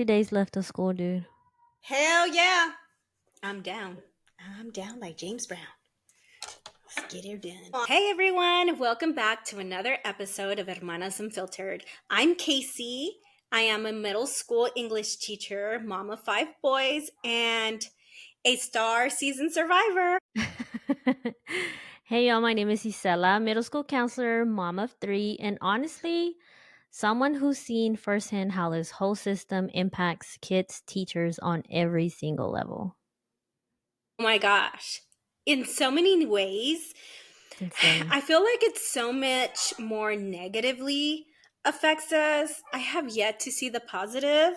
days left of school, dude. Hell yeah. I'm down. I'm down like James Brown. Let's get her done. Hey everyone, welcome back to another episode of Hermanas Unfiltered. I'm Casey. I am a middle school English teacher, mom of 5 boys, and a STAAR season survivor. Hey, y'all, my name is Isela, middle school counselor, mom of three, and honestly, someone who's seen firsthand how this whole system impacts kids, teachers on every single level. Oh my gosh. In so many ways, It's insane. I feel like it's so much more negatively affects us. I have yet to see the positive,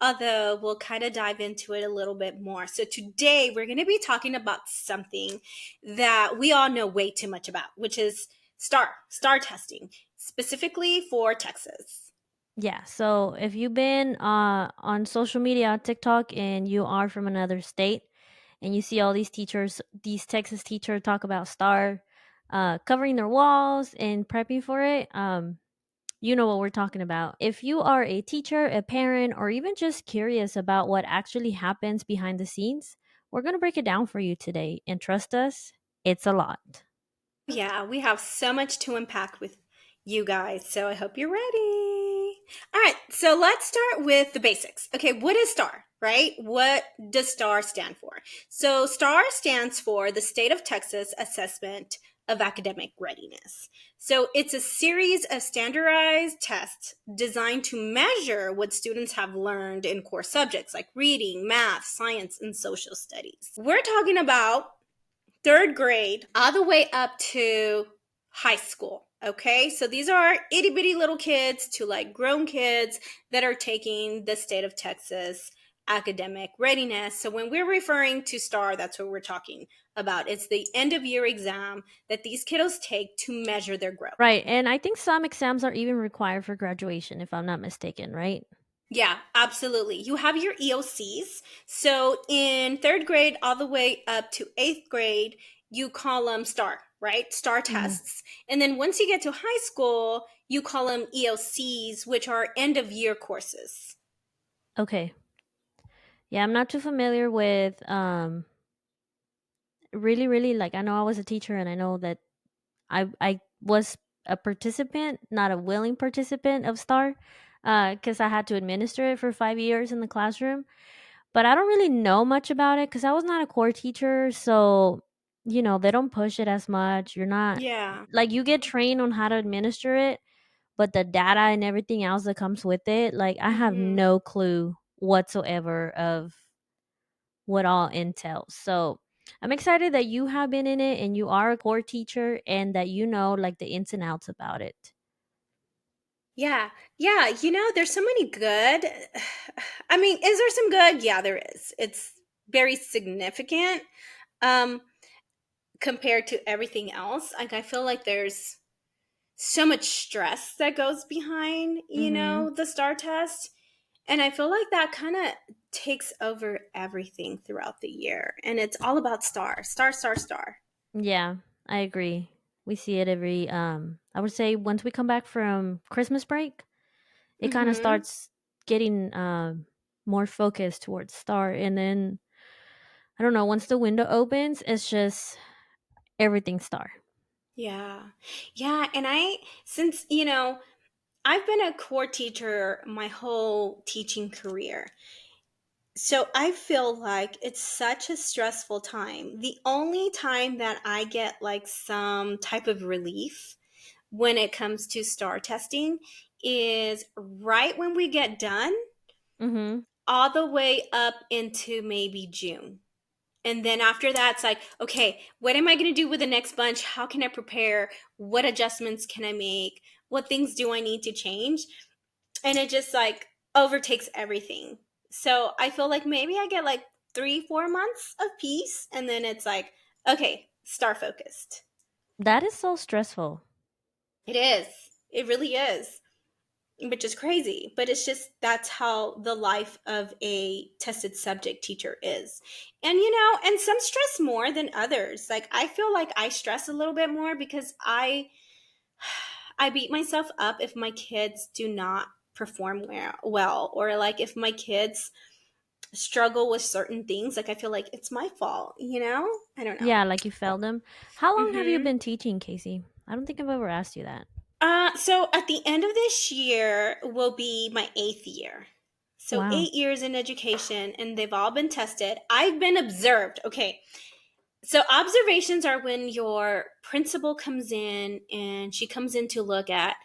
although we'll kind of dive into it a little bit more. So today we're going to be talking about something that we all know way too much about, which is STAR testing, specifically for Texas. Yeah, so if you've been on social media, TikTok, and you are from another state, and you see all these teachers, these Texas teachers talk about STAR, covering their walls and prepping for it, you know what we're talking about. If you are a teacher, a parent, or even just curious about what actually happens behind the scenes, we're going to break it down for you today. And trust us, it's a lot. Yeah, we have so much to unpack with you guys, so I hope you're ready. All right, so let's start with the basics. Okay, what is STAR, right? What does STAR stand for? So, STAR stands for the State of Texas Assessment of Academic Readiness. So, it's a series of standardized tests designed to measure what students have learned in core subjects like reading, math, science, and social studies. We're talking about third grade all the way up to high school. Okay, so these are itty bitty little kids to like grown kids that are taking the state of Texas academic readiness. So when we're referring to STAR, that's what we're talking about. It's the end of year exam that these kiddos take to measure their growth. Right. And I think some exams are even required for graduation, if I'm not mistaken, right? Yeah, absolutely. You have your EOCs. So in third grade, all the way up to eighth grade, you call them STAR, right? STAR Hmm. tests. And then once you get to high school, you call them EOCs, which are end of year courses. Okay. Yeah, I'm not too familiar with really like I know I was a teacher and I know that I was a participant, not a willing participant of STAR, because I had to administer it for 5 years in the classroom. But I don't really know much about it because I was not a core teacher, so they don't push it as much. You're not Yeah. like you get trained on how to administer it, but the data and everything else that comes with it, like I have Hmm. no clue whatsoever of what all entails. So I'm excited that you have been in it and you are a core teacher and that you know like the ins and outs about it. Yeah. Yeah. There's so many good. I mean, is there some good? Yeah, there is. It's very significant. Um, Compared to everything else. Like I feel like there's so much stress that goes behind, Mhm. the STAR test. And I feel like that kind of takes over everything throughout the year. And it's all about STAR, STAR, STAR, STAR. Yeah, I agree. We see it every I would say once we come back from Christmas break, it kind of Mm-hmm. starts getting more focused towards STAR, and then I don't know, once the window opens, it's just everything STAR. Yeah. Yeah. And since, I've been a core teacher my whole teaching career. So I feel like it's such a stressful time. The only time that I get like some type of relief when it comes to STAR testing is right when we get done, Mhm. all the way up into maybe June. And then after that, it's like, okay, what am I going to do with the next bunch? How can I prepare? What adjustments can I make? What things do I need to change? And it just like overtakes everything. So I feel like maybe I get like 3, 4 months of peace. And then it's like, okay, STAR focused. That is so stressful. It is. It really is. which is crazy, but it's just that's how the life of a tested subject teacher is. And and some stress more than others. Like I feel like I stress a little bit more because I beat myself up if my kids do not perform well, or like if my kids struggle with certain things, like I feel like it's my fault. I don't know. Yeah, like you failed them. How long have you Mhm. been teaching, Casey? I don't think I've ever asked you that. So at the end of this year will be my 8th year. So Wow. 8 years in education, and they've all been tested. I've been observed. Okay. So observations are when your principal comes in and she comes in to look at,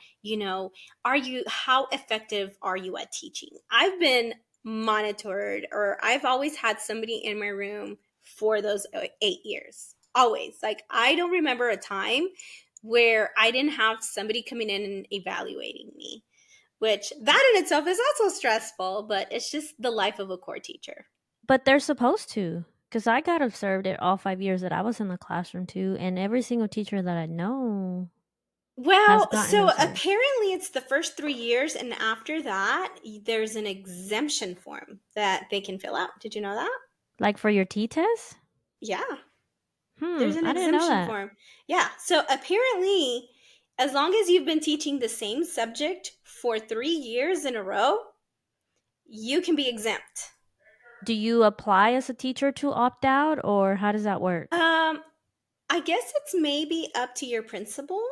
how effective are you at teaching? I've been monitored, or I've always had somebody in my room for those 8 years. Always. Like I don't remember a time where I didn't have somebody coming in and evaluating me, which that in itself is also stressful, but it's just the life of a core teacher. But they're supposed to. Because I got observed it all 5 years that I was in the classroom too. And every single teacher that I know has Well, gotten so observed. apparently it's the first 3 years, and after that, there's an exemption form that they can fill out. Did you know that? Like for your T test? Yeah, there's an I didn't know exemption that. form. Yeah, so apparently, as long as you've been teaching the same subject for 3 years in a row, you can be exempt. Do you apply as a teacher to opt out or how does that work? Um, I guess it's maybe up to your principal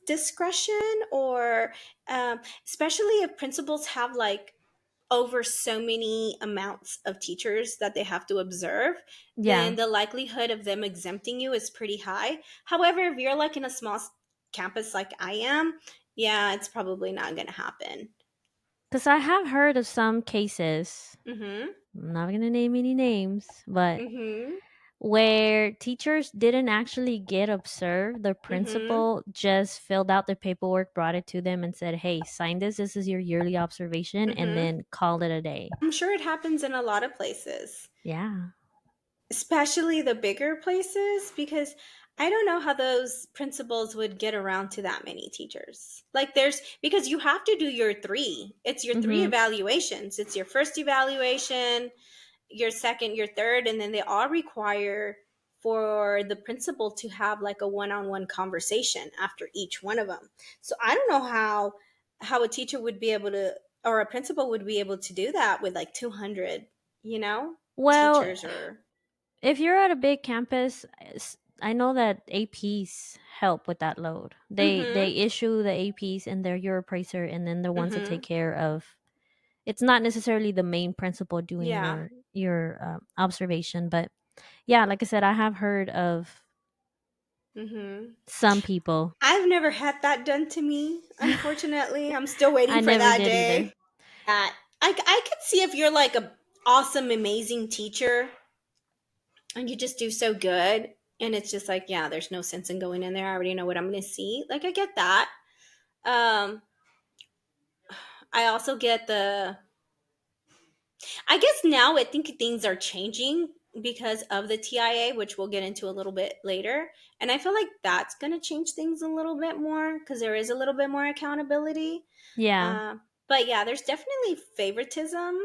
discretion, or especially if principals have like over so many amounts of teachers that they have to observe, then Yeah. the likelihood of them exempting you is pretty high. However, if you're like in a small campus like I am, yeah, it's probably not going to happen. Because I have heard of some cases, Mhm. I'm not going to name any names, but Mhm. where teachers didn't actually get observed, the Mhm. principal just filled out the paperwork, brought it to them, and said, "Hey, sign this. This is your yearly observation," and Mhm. then called it a day. I'm sure it happens in a lot of places, Yeah. especially the bigger places, because I don't know how those principals would get around to that many teachers. Like there's because you have to do your three. It's your three Mm-hmm. evaluations. It's your first evaluation, your second, your third, and then they all require for the principal to have like a one-on-one conversation after each one of them. So I don't know how a teacher would be able to, or a principal would be able to do that with like 200, you know, Well, teachers or if you're at a big campus, I know that APs help with that load. They mhm. issue the APs and they're your appraiser, and then the ones that take Mhm. care of. It's not necessarily the main principal doing Yeah. your observation, but yeah, like I said, I have heard of Mhm. some people. I've never had that done to me, unfortunately. I'm still waiting I for never that did either. day. That I could see if you're like a awesome amazing teacher and you just do so good, and it's just like, yeah, there's no sense in going in there. I already know what I'm going to see. Like I get that. Um I also get the I guess now I think things are changing because of the TIA, which we'll get into a little bit later. And I feel like that's going to change things a little bit more because there is a little bit more accountability. Yeah. Uh, but yeah, there's definitely favoritism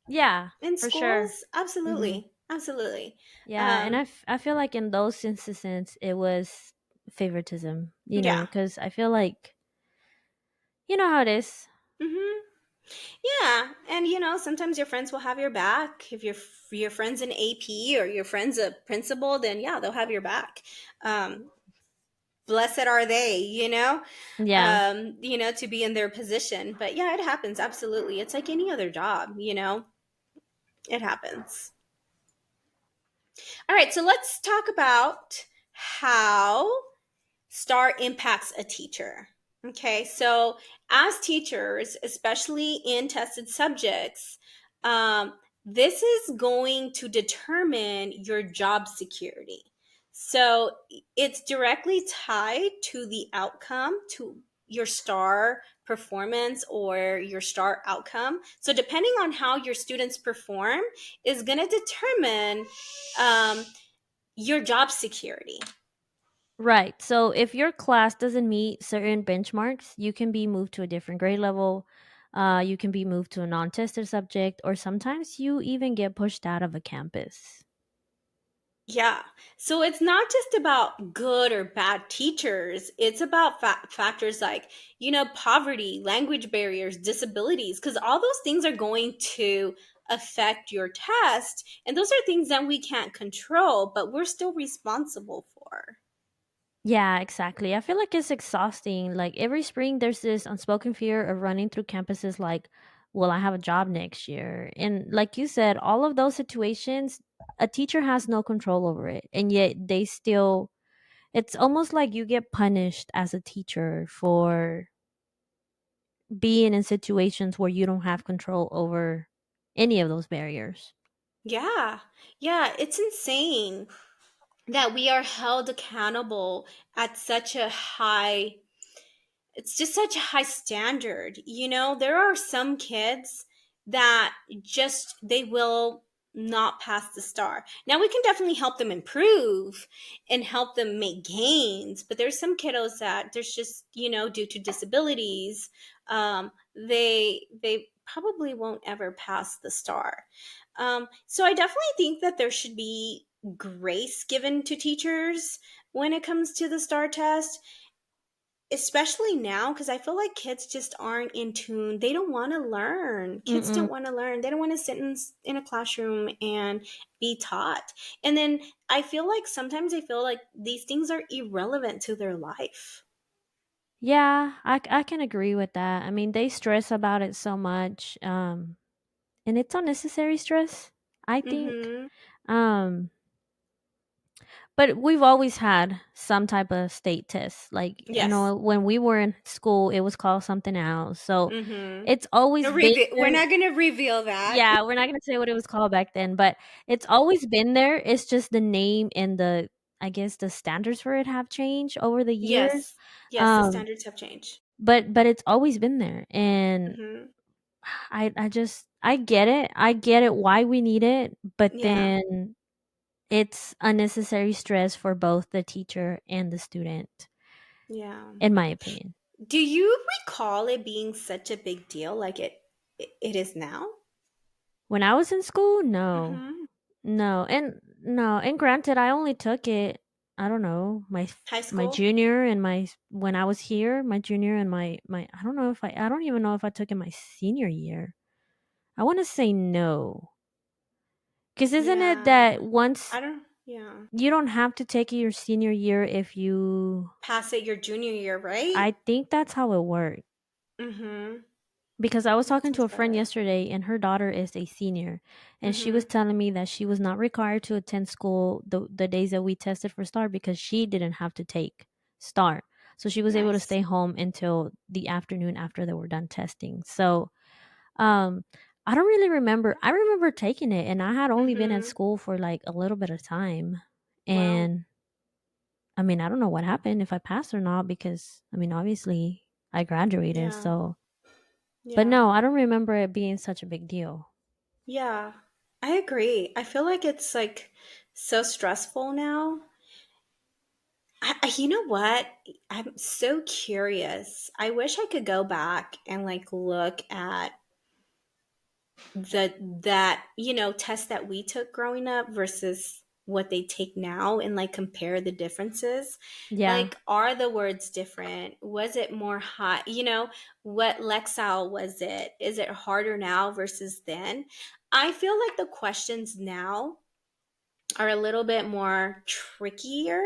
Yeah, in for sure. schools. Mhm. Absolutely. Absolutely. Yeah, and Um, I feel like in those instances it was favoritism, yeah. cuz I feel like you know how it is. Hmm. Yeah. And, sometimes your friends will have your back. If your friend's an AP or your friend's a principal, then yeah, they'll have your back. Um, Blessed are they, Yeah. to be in their position. But yeah, it happens. Absolutely. It's like any other job. It happens. All right. So let's talk about how STAAR impacts a teacher. Okay. So as teachers, especially in tested subjects, this is going to determine your job security. So it's directly tied to the outcome, to your STAAR performance or your STAAR outcome. So depending on how your students perform is going to determine um, your job security. Right. So if your class doesn't meet certain benchmarks, you can be moved to a different grade level. You can be moved to a non tested subject, or sometimes you even get pushed out of a campus. Yeah. So it's not just about good or bad teachers. It's about factors like, poverty, language barriers, disabilities, because all those things are going to affect your test. And those are things that we can't control, but we're still responsible for. Yeah, exactly. I feel like it's exhausting. Like every spring, there's this unspoken fear of running through campuses like, will I have a job next year? And like you said, all of those situations, a teacher has no control over it. And yet they still, it's almost like you get punished as a teacher for being in situations where you don't have control over any of those barriers. Yeah. Yeah. It's insane that we are held accountable at such a high it's just such a high standard. There are some kids that just they will not pass the star. Now we can definitely help them improve and help them make gains, but there's some kiddos that there's just, due to disabilities, they probably won't ever pass the star. So I definitely think that there should be grace given to teachers when it comes to the star test, especially now, because I feel like kids just aren't in tune. They don't want to learn. Kids Mm-mm. don't want to learn. They don't want to sit in a classroom and be taught. And then I feel like sometimes I feel like these things are irrelevant to their life. Yeah, I can agree with that. I mean, they stress about it so much. And it's unnecessary stress, I think. Mm-hmm. Um, but we've always had some type of state test. Like, I Yes. know when we were in school, it was called something else. So Mm-hmm. it's always been We're there. not going to reveal that. Yeah, we're not gonna say what it was called back then, but it's always been there. It's just the name and the, I guess, the standards for it have changed over the years. Yes. Yes, the Um, standards have changed. but it's always been there, and Mm-hmm. I just I get it. I get it why we need it, but Yeah. then it's unnecessary stress for both the teacher and the student, Yeah. in my opinion. Do you recall it being such a big deal like it is now? When I was in school, no. Mm-hmm. No, and granted, I only took it, I don't know, High my school? junior and when I was here, my junior and my I don't even know if I took it my senior year. I wanna say no. 'Cause isn't it Yeah. that once Yeah. you don't have to take it your senior year if you, Pass it your junior year, right? I think that's how it worked. Mm-hmm. Because I was That talking to sounds a about friend right. yesterday and her daughter is a senior, and she was Mm-hmm. telling me that she was not required to attend school the days that we tested for STAR because she didn't have to take STAR. So she was able to Nice. stay home until the afternoon after they were done testing. So, um I don't really remember. I remember taking it and I had only been at Mm-hmm. school for like a little bit of time. Wow. And I mean, I don't know what happened if I passed or not because I mean, obviously I graduated, Yeah. so but Yeah. no, I don't remember it being such a big deal. Yeah. I agree. I feel like it's like so stressful now. You know what? I'm so curious. I wish I could go back and like look at that test that we took growing up versus what they take now and like compare the differences. Yeah. Like, are the words different? Was it more high? What lexile was it? Is it harder now versus then? I feel like the questions now are a little bit more trickier.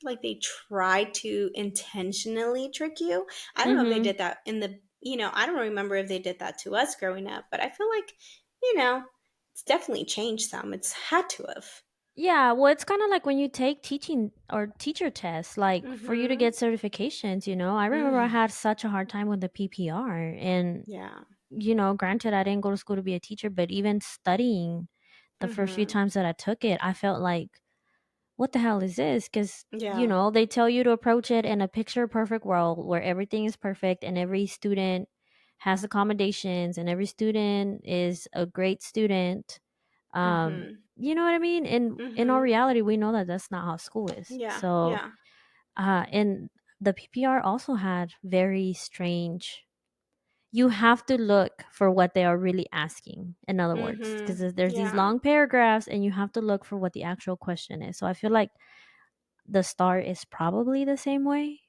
Like they try to intentionally trick you. I don't know if they Mhm. did that I don't remember if they did that to us growing up, but I feel like, you know, it's definitely changed some. It's had to have. Yeah, well, it's kinda like when you take teaching or teacher tests, like, for you to Mm-hmm. get certifications, you know? I remember I Mm, had such a hard time with the PPR, and, yeah. granted, I didn't go to school to be a teacher, but even studying the first few Mm-hmm. times that I took it, I felt like, "What the hell is this?" 'Cause, Yeah. they tell you to approach it in a picture perfect world where everything is perfect and every student has accommodations and every student is a great student. Mm-hmm. You know what I mean? And in our Mm-hmm. reality, we know that that's not how school is. Yeah. So, Yeah. And the PPR also had very strange. You have to look for what they are really asking. In other words, because Mm-hmm. there's these Yeah. long paragraphs, and you have to look for what the actual question is. So I feel like the STAAR is probably the same way.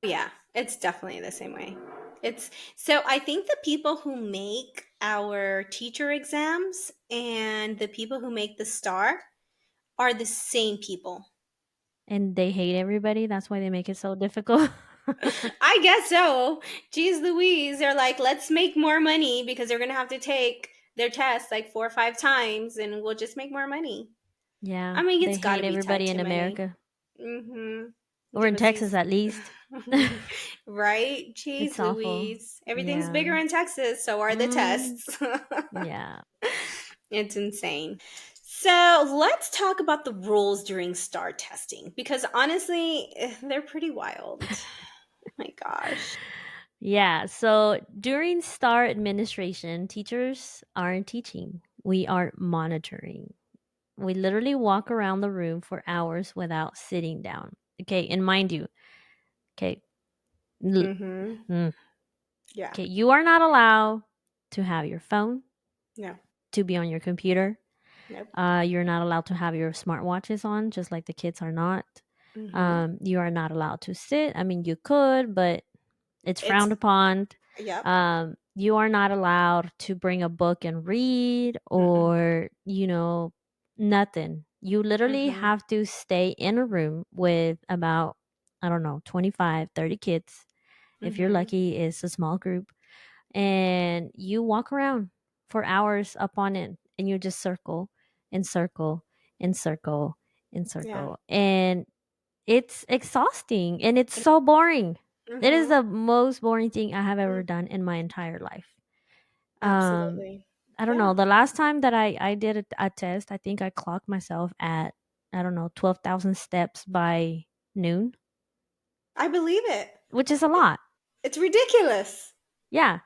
Yeah, it's definitely the same way. It's so I think the people who make our teacher exams and the people who make the star are the same people. And they hate everybody. That's why they make it so difficult. I guess so. Jeez Louise, they're like, let's make more money because they're gonna have to take their test like 4 or 5 times and we'll just make more money. Yeah, I mean, they it's hate gotta be tied everybody in to money. America. Mm-hmm. Or Give in us Texas, these at least. right? Jeez It's awful. Louise. Everything's Yeah. bigger in Texas, so are the Mm, tests. yeah. It's insane. So let's talk about the rules during STAR testing because honestly, they're pretty wild. My gosh. Yeah. So during STAR administration, teachers aren't teaching, we are monitoring. We literally walk around the room for hours without sitting down. Okay. And mind you, okay. l- Mm-hmm. mm, Yeah. Okay. You are not allowed to have your phone, No. to be on your computer. Nope. You're not allowed to have your smartwatches on, just like the kids are not. Mm-hmm. You are not allowed to sit. I mean, you could, but it's It's frowned upon. yep. You are not allowed to bring a book and read, Mm-mm. or, nothing. You literally Mm-hmm. have to stay in a room with about, I don't know, 25, 30 kids. If you're Mm-hmm. lucky, it's a small group. And you walk around for hours up on it, and you just circle and circle and circle and Yeah. circle. And it's exhausting and it's And, so boring. It is mm-hmm. the most boring thing I have ever Mm, done in my entire life. Um, absolutely. I don't know. Yeah. The last time that I did a test, I think I clocked myself at, I don't know, 12,000 steps by noon, I believe it. which is a It- lot. It's ridiculous. Yeah. Yeah.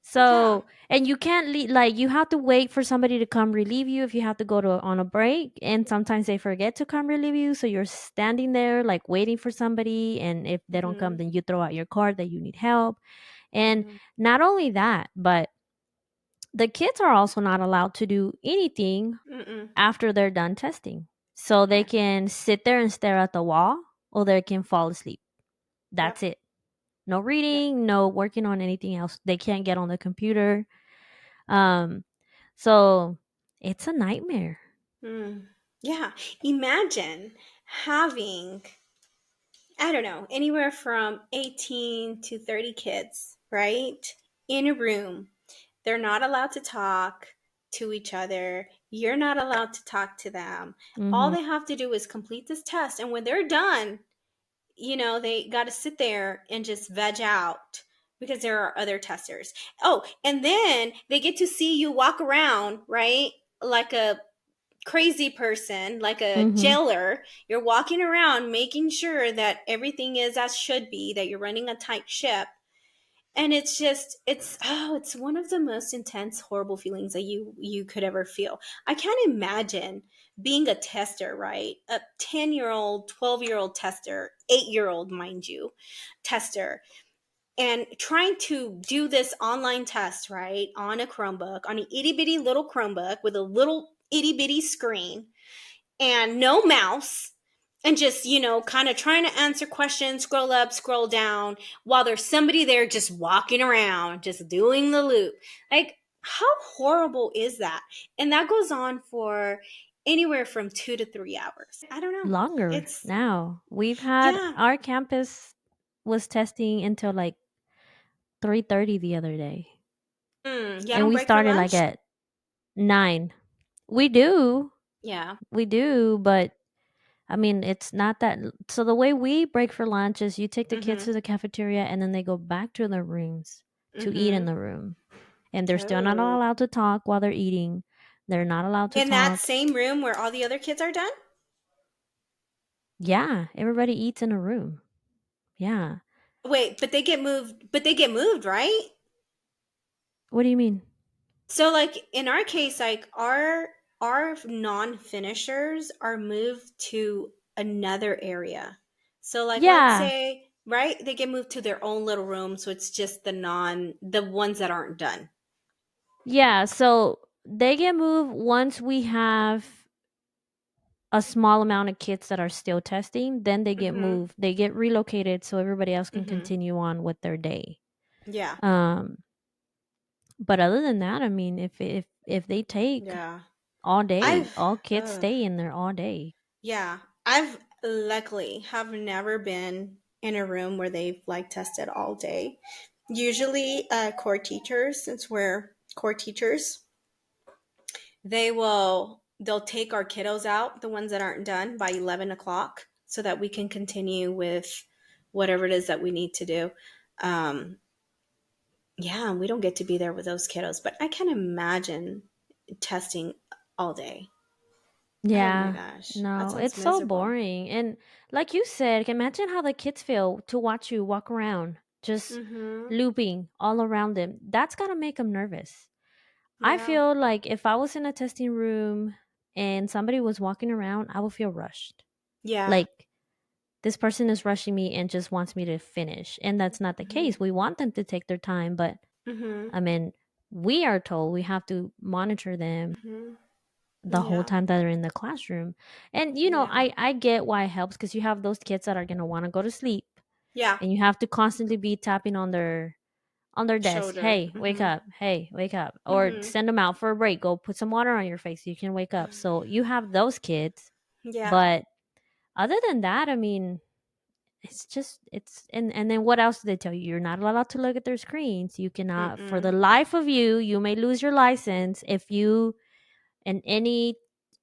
So, and you can't leave, like, you have to wait for somebody to come relieve you if you have to go to on a break. And sometimes they forget to come relieve you. So you're standing there, like, waiting for somebody. And if they don't come, Mm-hmm. then you throw out your card that you need help. And Mm-hmm. not only that, but the kids are also not allowed to do anything Mm-mm. after they're done testing. So they Yeah. can sit there and stare at the wall, or they can fall asleep. Yep. That's it. No Yep. reading, no working on anything else. They can't get on the computer. Um, so it's a nightmare. Mm. Yeah. Imagine having, I don't know, anywhere from 18 to 30 kids, right? In a room. They're not allowed to talk to each other. You're not allowed to talk to them. All Hmm. they have to do is complete this test. And when they're done, they got to sit there and just veg out because there are other testers. Oh, and then they get to see you walk around, right? Like a crazy person, like a Hmm. jailer. You're walking around making sure that everything is as should be, that you're running a tight ship. And it's just it's one of the most intense horrible feelings that you could ever feel. I can't imagine being a tester, right? A 10-year-old, 12-year-old tester, 8-year-old, mind you, tester, and trying to do this online test, right, on a Chromebook, on an itty bitty little Chromebook with a little itty bitty screen and no mouse, and just kind of trying to answer questions, scroll up, scroll down, while there's somebody there just walking around, just doing the loop. Like, how horrible is that? And that goes on for anywhere from 2 to 3 hours. I don't know. Longer It's now. We've had Yeah. our campus was testing until like 3:30 the other day. Y'all And don't we break for started like lunch? at 9. We do. Yeah. We do, but I mean, it's not that. So the way we break for lunch is you take the kids Mm-hmm. to the cafeteria, and then they go back to their rooms to eat in Mm-hmm. the room. And they're still not Oh. allowed to talk while they're eating. They're not allowed to In that talk. same room where all the other kids are done? Yeah, everybody eats in a room. Yeah. Wait, but they get moved, right? What do you mean? So like in our case, like our non-finishers are moved to another area. So like let's Yeah. say, right, they get moved to their own little room, so it's just the ones that aren't done. Yeah, so they get moved once we have a small amount of kids that are still testing, then they get Mhm. moved. They get relocated so everybody else can Mhm. continue on with their day. Yeah. Um, but other than that, I mean, if they take Yeah. all day, I've all kids ugh. stay in there all day. Yeah. I've luckily have never been in a room where they've like tested all day. Usually core teachers, since we're core teachers, they'll take our kiddos out, the ones that aren't done, by 11 o'clock so that we can continue with whatever it is that we need to do. um, yeah, we don't get to be there with those kiddos, but I can imagine testing all day. Oh my Yeah. gosh, that No, sounds it's so miserable. boring. And like you said, imagine how the kids feel to watch you walk around just Mm-hmm. looping all around them. That's got to make them nervous. I Yeah. feel like if I was in a testing room and somebody was walking around, I would feel rushed. Yeah. Like this person is rushing me and just wants me to finish. And that's not the Mm-hmm. case. We want them to take their time, but Mm-hmm. I mean, we are told we have to monitor them Mm-hmm. the whole Yeah. time that they're in the classroom. And Yeah. I get why it helps because you have those kids that are going to want to go to sleep Yeah. and you have to constantly be tapping on their desk. Shoulder. Hey, wake Mm-hmm. up. Hey, wake up. Or Mm-hmm. send them out for a break. Go put some water on your face so you can wake up. So you have those kids. Yeah. But other than that, I mean, it's just it's and then what else do they tell you? You're not allowed to look at their screens. You cannot for the Mm-mm. life of you, you may lose your license if you in any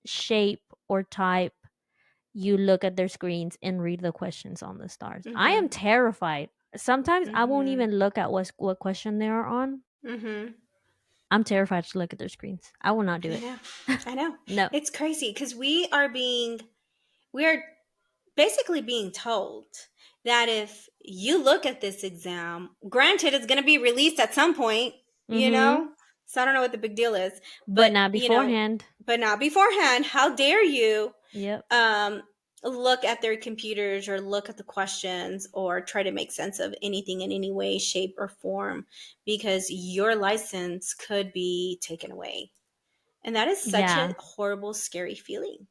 shape or type you look at their screens and read the questions on the stars. I am Mm-hmm. terrified. Sometimes I won't Mm-hmm. even look at what question they are on. Mm-hmm. I'm terrified to look at their screens. I will not do I it. know. I know. No. It's crazy because we are basically being told that if you look at this exam, granted, it's going to be released at some point, you Mhm. know? So I don't know what the big deal is, But but, not beforehand. but not beforehand. How dare you Yep. um, look at their computers or look at the questions or try to make sense of anything in any way, shape, or form because your license could be taken away. And that is such a Yeah. horrible, scary feeling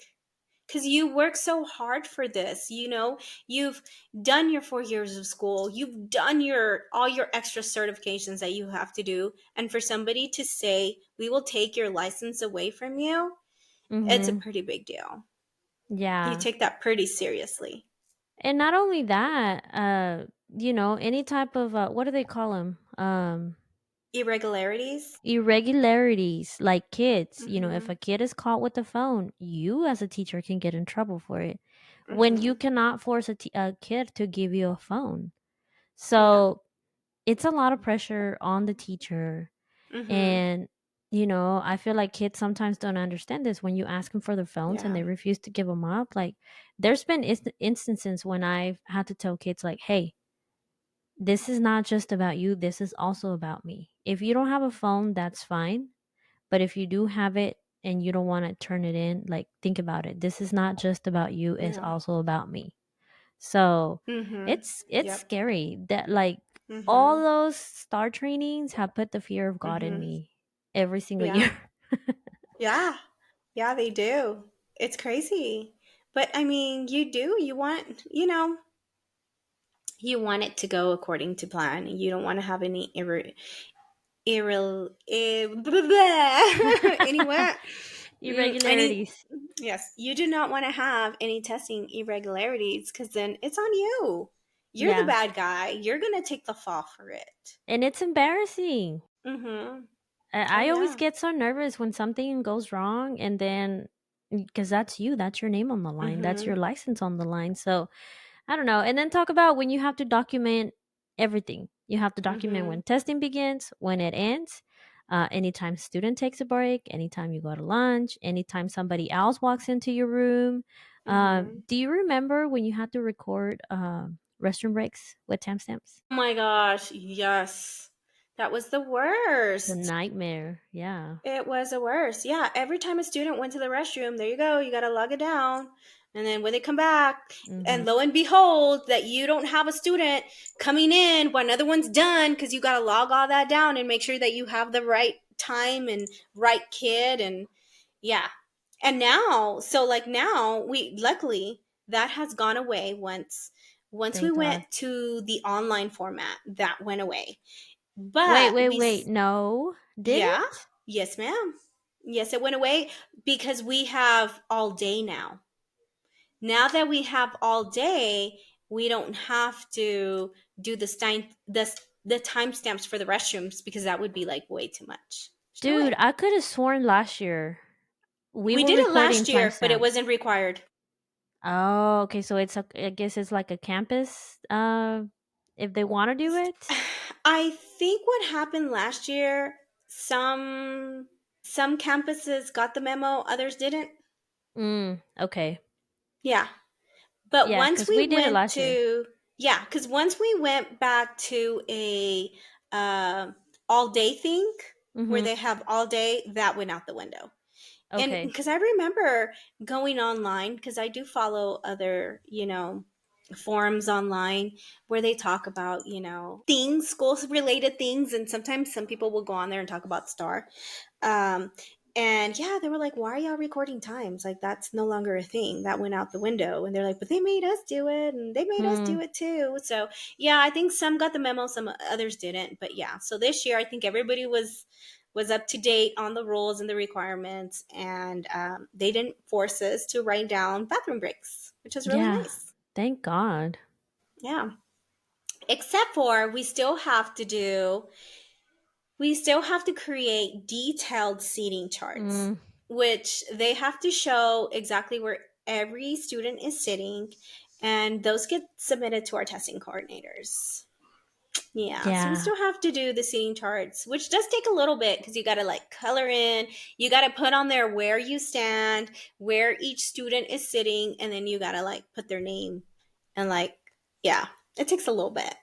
because you work so hard for this. You've done your 4 years of school, you've done your all your extra certifications that you have to do, and for somebody to say we will take your license away from you, it's a Mhm. pretty big deal. You Yeah. take that pretty seriously. And not only that, any type of what do they call them? Irregularities. Irregularities like kids. If Mm-hmm. a kid is caught with the phone, you as a teacher can get in trouble for it when you Mm-hmm. cannot force a kid to give you a phone. Yeah. So it's a lot of pressure on the teacher. Mm-hmm. And, I feel like kids sometimes don't understand this when you ask them for their phones and Yeah. they refuse to give them up. Like, there's been instances when I've had to tell kids, like, hey, this is not just about you. This is also about me. If you don't have a phone, that's fine. But if you do have it and you don't want to turn it in, like, think about it. This is not just about you. It's Yeah. also about me. So Mm-hmm. it's Yep. scary that like all Mm-hmm. those star trainings have put the fear of God in Mm-hmm. me every single Yeah. year. Yeah. Yeah, they do. It's crazy. But I mean, you want it to go according to plan. You don't want to have any anywhere. Any Irregularities. yes, you do not want to have any testing irregularities because then it's on you. You're the Yeah. bad guy. You're gonna take the fall for it. And it's embarrassing. Mm-hmm. Oh I always yeah. get so nervous when something goes wrong and then because that's you, that's your name on the line, that's Mm-hmm. your license on the line. So I don't know. And then talk about when you have to document everything. You have to document Mm-hmm. when testing begins, when it ends, anytime student takes a break, anytime you go to lunch, anytime somebody else walks into your room. Mm-hmm. Do you remember when you had to record restroom breaks with timestamps? Oh my gosh, yes. That was the The worst. nightmare. Yeah. It was the worst. Yeah, every time a student went to the restroom, there you go, you got to log it down. And then when they come back, Mhm. and lo and behold, that you don't have a student coming in when another one's done, because you got to log all that down and make sure that you have the right time and right kid. And yeah. And now, so like now, we luckily that has gone away once we Thank went God. to the online format, that went away. Wait, But wait, wait. No. Did yeah, it? yes, ma'am. Yes, it went away because we have all day now. Now that we have all day, we don't have to do the timestamps for the restrooms, because that would be like way too much. There's no Dude, way. I could have sworn last year we We were did it recording last year, but it timestamps. wasn't required. Oh, okay. So it's I guess it's like a campus. If they want to do it. I think what happened last year, some campuses got the memo, others didn't. Okay. Yeah. But Yeah, once because we we did it went last year. to, yeah, because once we went back to a uh, all day thing where Mm-hmm. they have all day, that went out the window. And Okay. because I remember going online, because I do follow other, forums online where they talk about, things, school related things. And sometimes some people will go on there and talk about STAAR. Um, and yeah, they were like, why are y'all recording times? Like, that's no longer a thing. That went out the window. And they're like, but they made us do it, and they made us do Hmm. it too. So yeah, I think some got the memo, some others didn't. But yeah, so this year I think everybody was up to date on the rules and the requirements, and they didn't force us to write down bathroom breaks, which is really Yeah. nice. Thank God. Yeah, except for we still have to create detailed seating charts, Mm, which they have to show exactly where every student is sitting, and those get submitted to our testing coordinators. Yeah, so we yeah. still have to do the seating charts, which does take a little bit because you got to like color in, you got to put on there where you stand, where each student is sitting, and then you got to like put their name and like, yeah, it takes a little bit.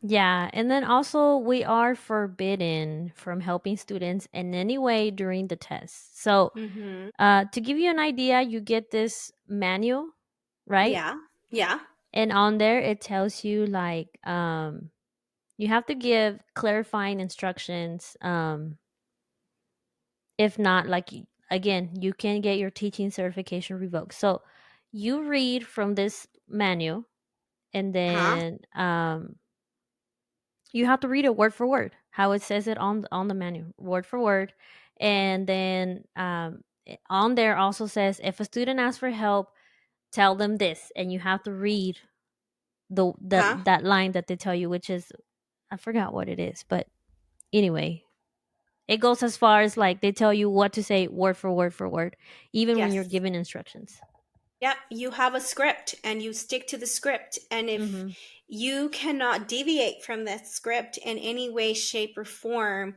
Yeah. And then also, we are forbidden from helping students in any way during the test. So, Mm-hmm. to give you an idea, you get this manual, right? Yeah, yeah. And on there, it tells you like, you have to give clarifying instructions. If not, like, again, you can get your teaching certification revoked. So you read from this manual, and Huh? then you have to read it word for word, how it says it on the manual, word for word. And then on there also says, if a student asks for help, tell them this, and you have to read Huh? that line that they tell you, which is, I forgot what it is, but anyway, it goes as far as like they tell you what to say word for word, even when you're Yes. given instructions. Yep, you have a script and you stick to the script. And if Mhm. you cannot deviate from that script in any way, shape, or form,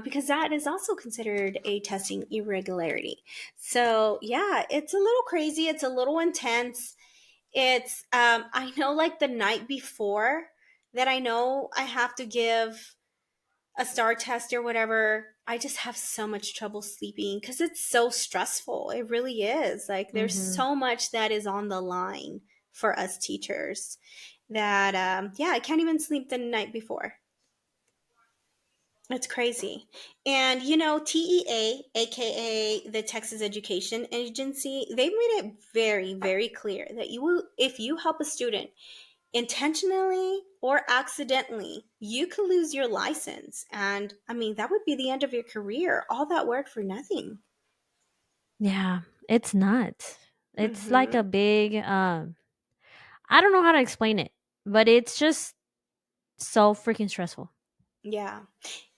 because that is also considered a testing irregularity. So, yeah, it's a little crazy. It's a little intense. I know like the night before that I know I have to give a STAAR test or whatever, I just have so much trouble sleeping because it's so stressful. It really is. Like, there's Mhm. so much that is on the line for us teachers that, yeah, I can't even sleep the night before. It's crazy. And, TEA, aka the Texas Education Agency, they made it very, very clear that if you help a student intentionally or accidentally, you could lose your license. And I mean, that would be the end of your career. All that work for nothing. Yeah, it's not. It's like a Mm-hmm. big I don't know how to explain it, but it's just so freaking stressful. Yeah.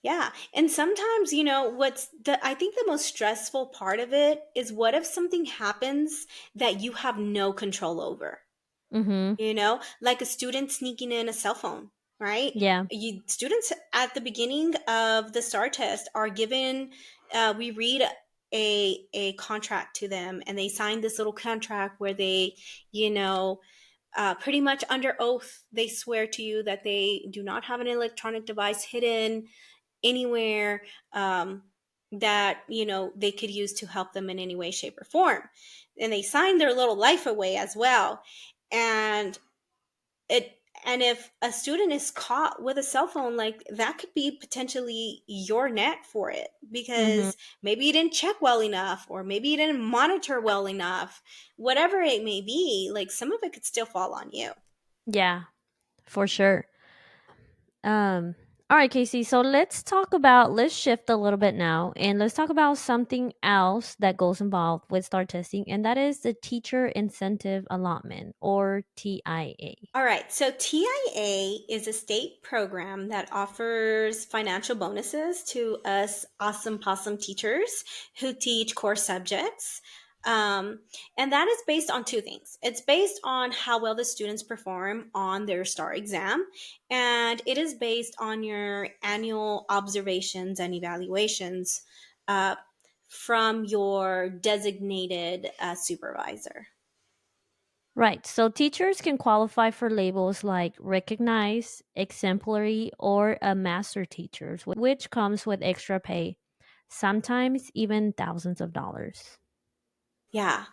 Yeah. And sometimes, I think the most stressful part of it is, what if something happens that you have no control over? Mhm. Like a student sneaking in a cell phone, right? Yeah. Students at the beginning of the STAR test are given, we read a contract to them, and they sign this little contract where they, you know pretty much under oath, they swear to you that they do not have an electronic device hidden anywhere. that, they could use to help them in any way, shape, or form. And they sign their little life away as well. And it and if a student is caught with a cell phone, like, that could be potentially your net for it, Mhm. because maybe you didn't check well enough, or maybe you didn't monitor well enough. Whatever it may be, like, some of it could still fall on you. Yeah, for sure. Um, all right, Casey. So let's shift a little bit now and let's talk about something else that goes involved with STAR testing, and that is the Teacher Incentive Allotment, or TIA. All right, so TIA is a state program that offers financial bonuses to us awesome possum teachers who teach core subjects. Um, and that is based on two things. It's based on how well the students perform on their STAR exam, and it is based on your annual observations and evaluations uh, from your designated supervisor. Right. So teachers can qualify for labels like recognized, exemplary, or a master teachers, which comes with extra pay, sometimes even thousands of dollars. Yeah.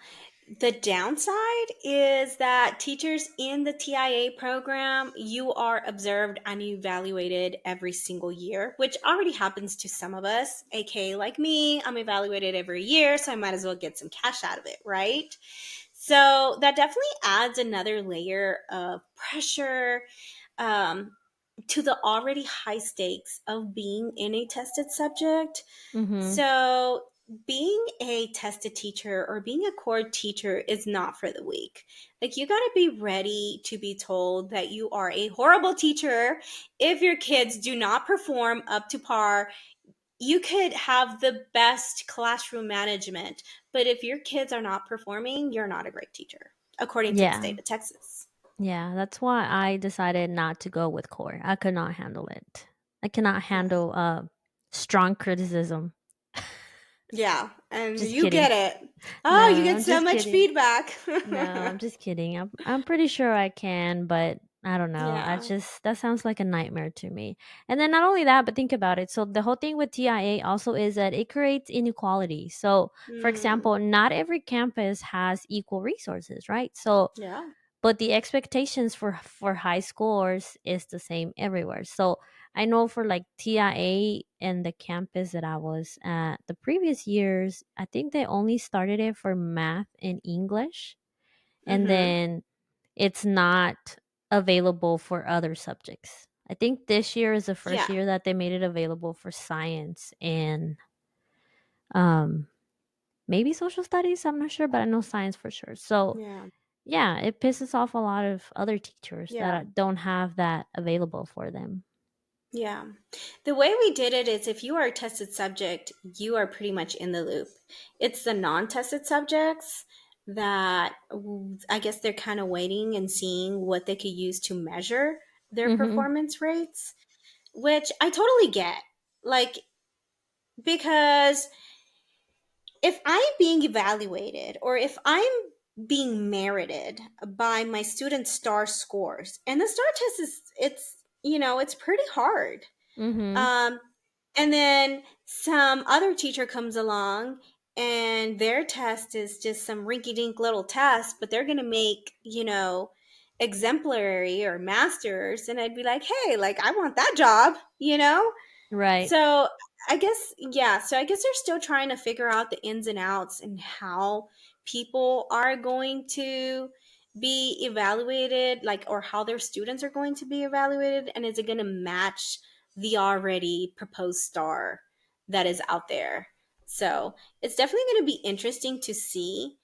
The downside is that teachers in the TIA program, you are observed and evaluated every single year, which already happens to some of us, aka like me. I'm evaluated every year, so I might as well get some cash out of it, right? So that definitely adds another layer of pressure, um, to the already high stakes of being in a tested subject. Mm-hmm. So, being a tested teacher or being a core teacher is not for the weak. Like, you got to be ready to be told that you are a horrible teacher if your kids do not perform up to par. You could have the best classroom management, but if your kids are not performing, you're not a great teacher, according to the Yeah. state of Texas. Yeah. That's why I decided not to go with core. I could not handle it. I cannot Yeah. handle strong criticism. Yeah. And Just you kidding. get it. No, Oh, you get I'm so just much kidding. feedback. No, I'm just kidding. I'm pretty sure I can, but I don't know. I Yeah. just that sounds like a nightmare to me. And then not only that, but think about it. So the whole thing with TIA also is that it creates inequality. So, for Mm, example, not every campus has equal resources, right? So, yeah. but the expectations for high schoolers is the same everywhere. So, I know for like TIA and the campus that I was at the previous years, I think they only started it for math and English, and Mm-hmm. then it's not available for other subjects. I think this year is the first Yeah. year that they made it available for science and um maybe social studies, I'm not sure, but I know science for sure. So, Yeah. yeah, it pisses off a lot of other teachers that Yeah. don't have that available for them. Yeah. The way we did it is, if you are a tested subject, you are pretty much in the loop. It's the non tested subjects that, I guess they're kind of waiting and seeing what they could use to measure their Mhm. performance rates, which I totally get. Like, because if I'm being evaluated, or if I'm being merited by my student STAR scores, and the STAR test is, it's pretty hard. Mhm. Um, and then some other teacher comes along, and their test is just some rinky dink little test, but they're going to make, exemplary or masters. And I'd be like, hey, like, I want that job. Right. So I guess, yeah. So I guess they're still trying to figure out the ins and outs and how people are going to be evaluated, like, or how their students are going to be evaluated. And is it going to match the already proposed star that is out there? So it's definitely going to be interesting to see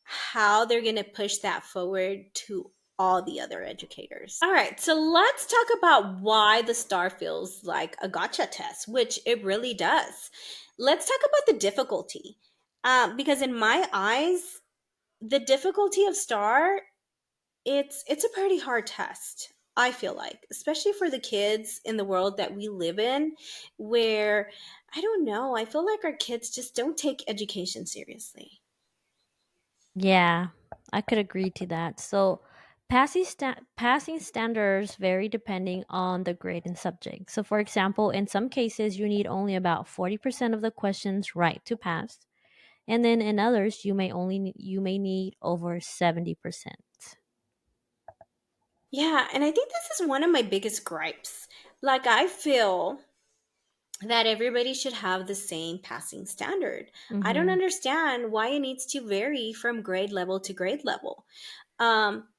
how they're going to push that forward to all the other educators. All right, so let's talk about why the star feels like a gotcha test, which it really does. Let's talk about the difficulty. Because in my eyes, the difficulty of star, it's a pretty hard test. I feel like, especially for the kids in the world that we live in, where, I don't know, I feel like our kids just don't take education seriously. Yeah, I could agree to that. So, Passing standards vary depending on the grade and subject. So, for example, in some cases, you need only about 40% of the questions right to pass, and then in others, you may need over 70%. Yeah, and I think this is one of my biggest gripes. Like, I feel that everybody should have the same passing standard. I don't Mhm. understand why it needs to vary from grade level to grade level. Um,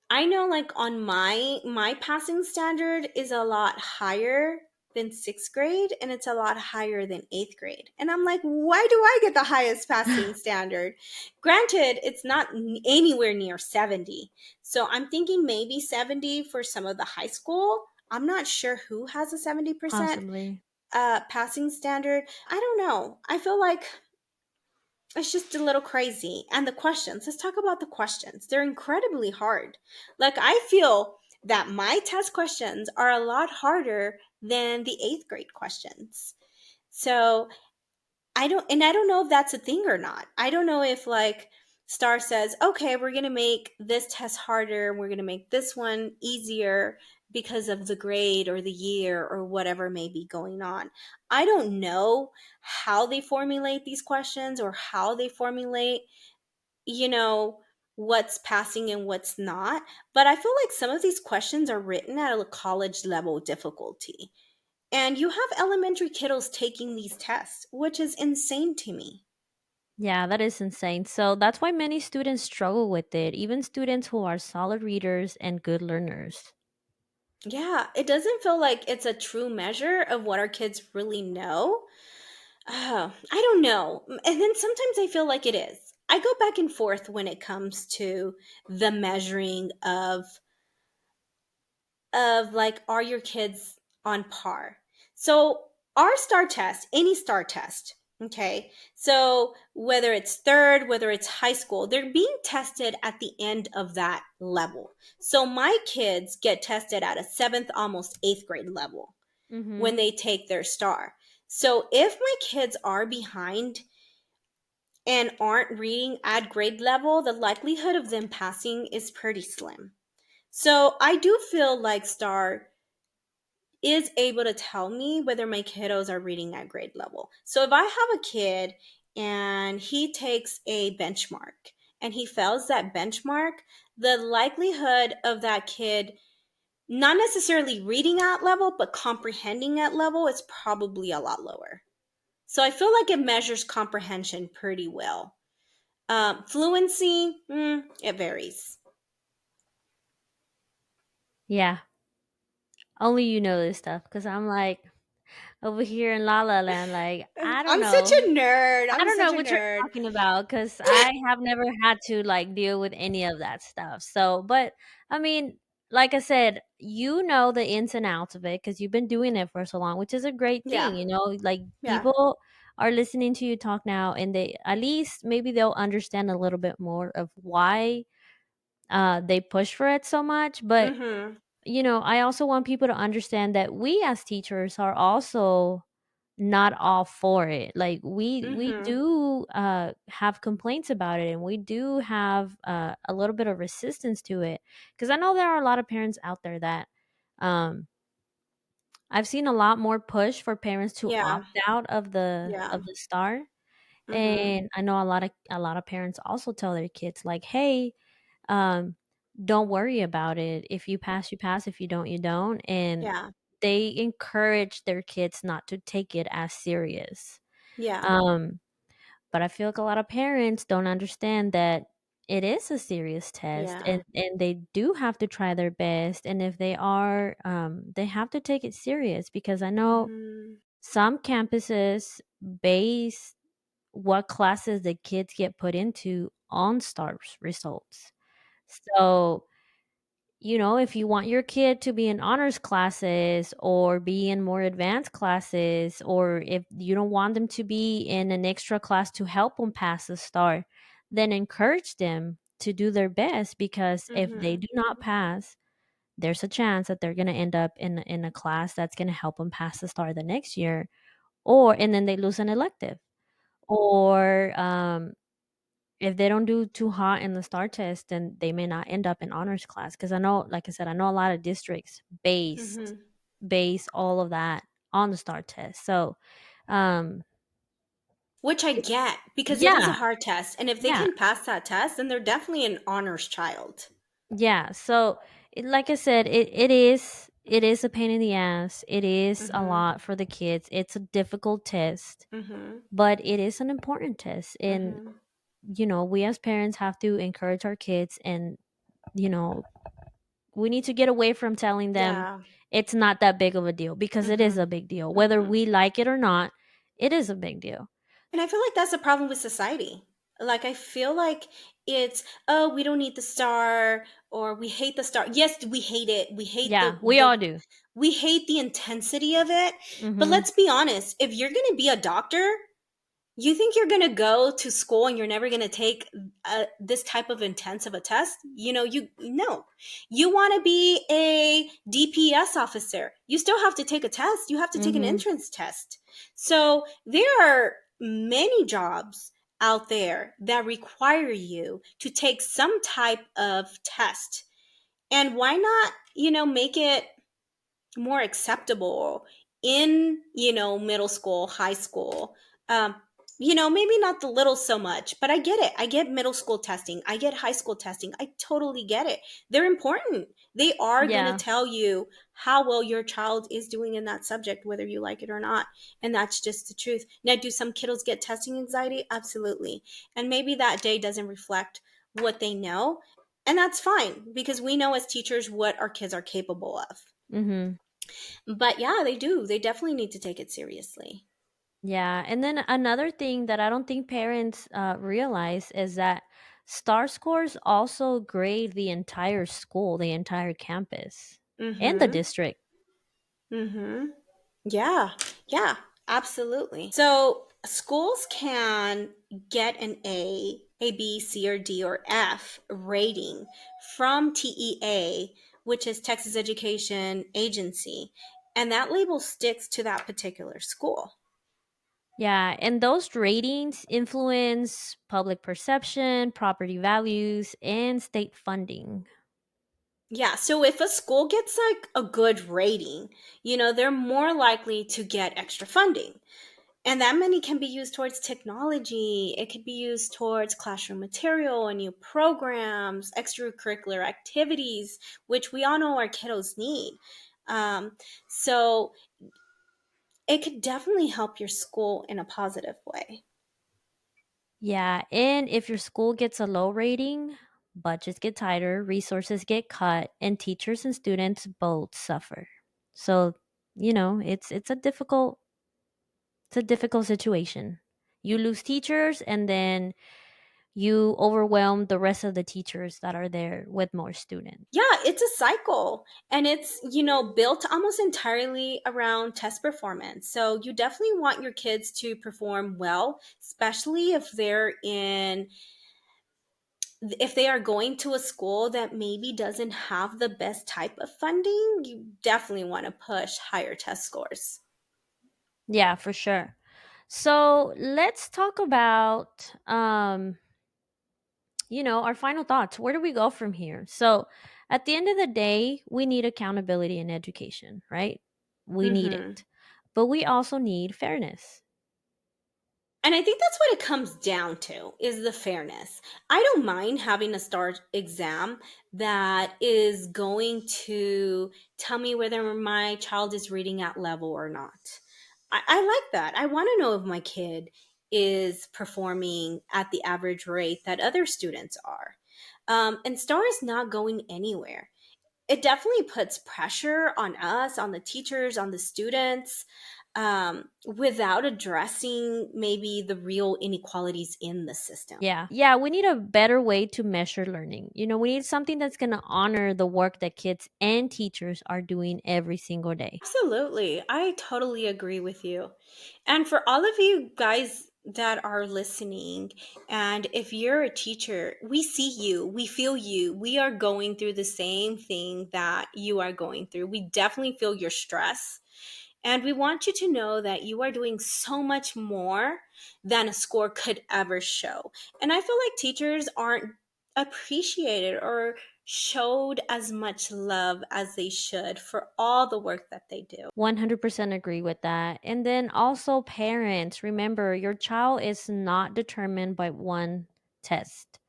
I know, like, on my passing standard is a lot higher than sixth grade, and it's a lot higher than eighth grade. And I'm like, why do I get the highest passing standard? Granted, it's not anywhere near 70. So I'm thinking maybe 70 for some of the high school. I'm not sure who has a 70% Possibly. passing standard. I don't know. I feel like it's just a little crazy. And the questions, let's talk about the questions. They're incredibly hard. Like, I feel that my test questions are a lot harder than the eighth grade questions. So I don't know if that's a thing or not. I don't know if, like, Star says, okay, we're going to make this test harder. We're going to make this one easier because of the grade or the year or whatever may be going on. I don't know how they formulate these questions or how they formulate, you know, what's passing and what's not. But I feel like some of these questions are written at a college level difficulty. And you have elementary kiddos taking these tests, which is insane to me. Yeah, that is insane. So that's why many students struggle with it, even students who are solid readers and good learners. Yeah, it doesn't feel like it's a true measure of what our kids really know. I don't know. And then sometimes I feel like it is. I go back and forth when it comes to the measuring of like, are your kids on par? So our STAR test, any STAR test, okay, so whether it's third, whether it's high school, they're being tested at the end of that level. So my kids get tested at a seventh, almost eighth grade level when Mhm. they take their STAR. So if my kids are behind and aren't reading at grade level, the likelihood of them passing is pretty slim. So I do feel like STAR is able to tell me whether my kiddos are reading at grade level. So if I have a kid and he takes a benchmark and he fails that benchmark, the likelihood of that kid not necessarily reading at level, but comprehending at level is probably a lot lower. So I feel like it measures comprehension pretty well. Fluency, it varies. Yeah, only you know this stuff because I'm like over here in La La Land, like I don't I'm such know. a nerd. I I'm don't know such a what you're nerd. talking about because I have never had to like deal with any of that stuff. So, but I mean, like I said, you know the ins and outs of it because you've been doing it for so long, which is a great thing. Yeah, You know, like yeah. people are listening to you talk now, and they at least maybe they'll understand a little bit more of why they push for it so much. But Mm-hmm. you know, I also want people to understand that we as teachers are also not all for it. Like we Mm-hmm. do have complaints about it and we do have a little bit of resistance to it because I know there are a lot of parents out there that um I've seen a lot more push for parents to Yeah, opt out yeah. of the star, Mm-hmm. and I know a lot of parents also tell their kids like, hey, um don't worry about it. If you pass, you pass. If you don't, you don't. And Yeah, they encourage their kids not to take it as serious. yeah, Um, but I feel like a lot of parents don't understand that it is a serious test, yeah. and they do have to try their best. And if they are, they have to take it serious because I know Mm-hmm. some campuses base what classes the kids get put into on stars results. So you know, if you want your kid to be in honors classes or be in more advanced classes, or if you don't want them to be in an extra class to help them pass the star, then encourage them to do their best because if they Mm-hmm. do not pass, there's a chance that they're going to end up in a class that's going to help them pass the star the next year, or and then they lose an elective, or If they don't do too hot in the STAR test, then they may not end up in honors class. Because I know, like I said, I know a lot of districts Mm-hmm. base all of that on the STAR test. So, um, Which I get because it is a yeah, hard test. And if they yeah, can pass that test, then they're definitely an honors child. yeah. So, like I said, it is a pain in the ass. It is a Mm-hmm. lot for the kids. It's a difficult test, Mm-hmm. but it is an important test. And Mm-hmm. we as parents have to encourage our kids, and you know, we need to get away from telling them Yeah. it's not that big of a deal, because it is Mm-hmm. a big deal. Whether Mm-hmm. we like it or not, it is a big deal. And I feel like that's a problem with society. Like I feel like it's, oh, we don't need the star, or we hate the star. Yes, we hate it. We hate Yeah, we all do. we hate the intensity of it. But Mhm. let's be honest, if you're going to be a doctor, you think you're going to go to school and you're never going to take this type of intense of a test? You no. You want to be a DPS officer. You still have to take a test. You have to take an Mhm. entrance test. So there are many jobs out there that require you to take some type of test. And why not, make it more acceptable in middle school, high school. um Maybe not the little so much, but I get it. I get middle school testing, I get high school testing, I totally get it. They're important. They are going to Yeah. tell you how well your child is doing in that subject, whether you like it or not. And that's just the truth. Now, do some kiddos get testing anxiety? Absolutely. And maybe that day doesn't reflect what they know, and that's fine, because we know as teachers what our kids are capable of. Mhm. But yeah, they do. They definitely need to take it seriously. Yeah, and then another thing that I don't think parents realize is that STAR scores also grade the entire school, the entire campus, and the Mm-hmm. district. Mm-hmm. Yeah. Yeah. Absolutely. So schools can get an A, B, C, or D, or F rating from TEA, which is Texas Education Agency, and that label sticks to that particular school. Yeah, and those ratings influence public perception, property values, and state funding. Yeah, so if a school gets like a good rating, they're more likely to get extra funding. And that money can be used towards technology. It could be used towards classroom material and new programs, extracurricular activities, which we all know our kiddos need. So it could definitely help your school in a positive way. Yeah, and if your school gets a low rating, budgets get tighter, resources get cut, and teachers and students both suffer. So, it's a difficult situation. You lose teachers, and then you overwhelm the rest of the teachers that are there with more students. Yeah, it's a cycle, and it's, built almost entirely around test performance. So you definitely want your kids to perform well, especially if they are going to a school that maybe doesn't have the best type of funding. You definitely want to push higher test scores. Yeah, for sure. So, let's talk about our final thoughts. Where do we go from here? So, at the end of the day, we need accountability in education, right? We need Hmm. it. But we also need fairness. And I think that's what it comes down to, is the fairness. I don't mind having a STAR exam that is going to tell me whether my child is reading at level or not. I like that. I want to know if my kid is performing at the average rate that other students are. And STAR is not going anywhere. It definitely puts pressure on us, on the teachers, on the students, without addressing maybe the real inequalities in the system. Yeah. Yeah, we need a better way to measure learning. We need something that's going to honor the work that kids and teachers are doing every single day. Absolutely. I totally agree with you. And for all of you guys that are listening, and if you're a teacher, we see you, we feel you. We are going through the same thing that you are going through. We definitely feel your stress. And we want you to know that you are doing so much more than a score could ever show. And I feel like teachers aren't appreciated or showed as much love as they should for all the work that they do. 100% agree with that. And then also, parents, remember your child is not determined by one test.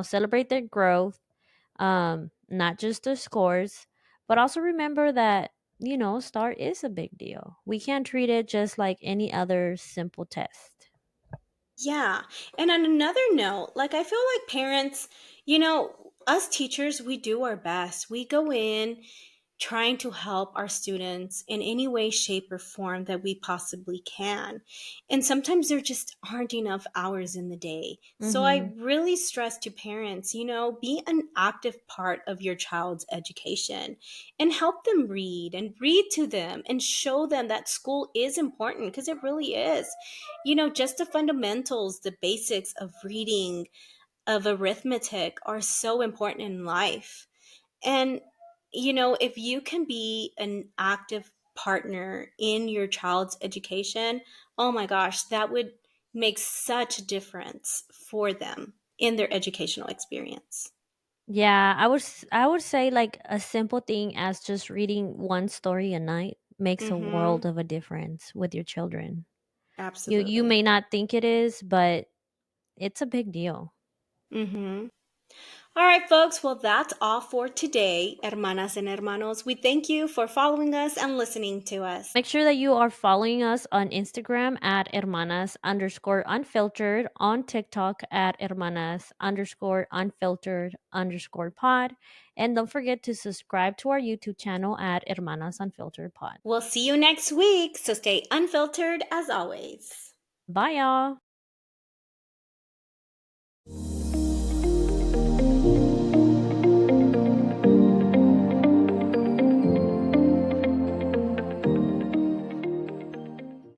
Celebrate their growth, not just their scores, but also remember that, STAR is a big deal. We can't treat it just like any other simple test. Yeah. And on another note, like I feel like parents, us teachers, we do our best. We go in trying to help our students in any way, shape, or form that we possibly can. And sometimes there just aren't enough hours in the day. So I Mm-hmm. really stress to parents, be an active part of your child's education and help them read and read to them and show them that school is important because it really is. Just the fundamentals, the basics of reading, of arithmetic are so important in life. And, if you can be an active partner in your child's education, oh my gosh, that would make such a difference for them in their educational experience. Yeah, I would say like a simple thing as just reading one story a night makes a Mm-hmm. world of a difference with your children. You Absolutely. may not think it is, but it's a big deal. Mm-hmm. All right, folks. Well, that's all for today, hermanas and hermanos. We thank you for following us and listening to us. Make sure that you are following us on Instagram at hermanas underscore unfiltered, on TikTok at hermanas underscore unfiltered underscore pod. And don't forget to subscribe to our YouTube channel at hermanas unfiltered pod. We'll see you next week, so stay unfiltered as always. Bye, y'all.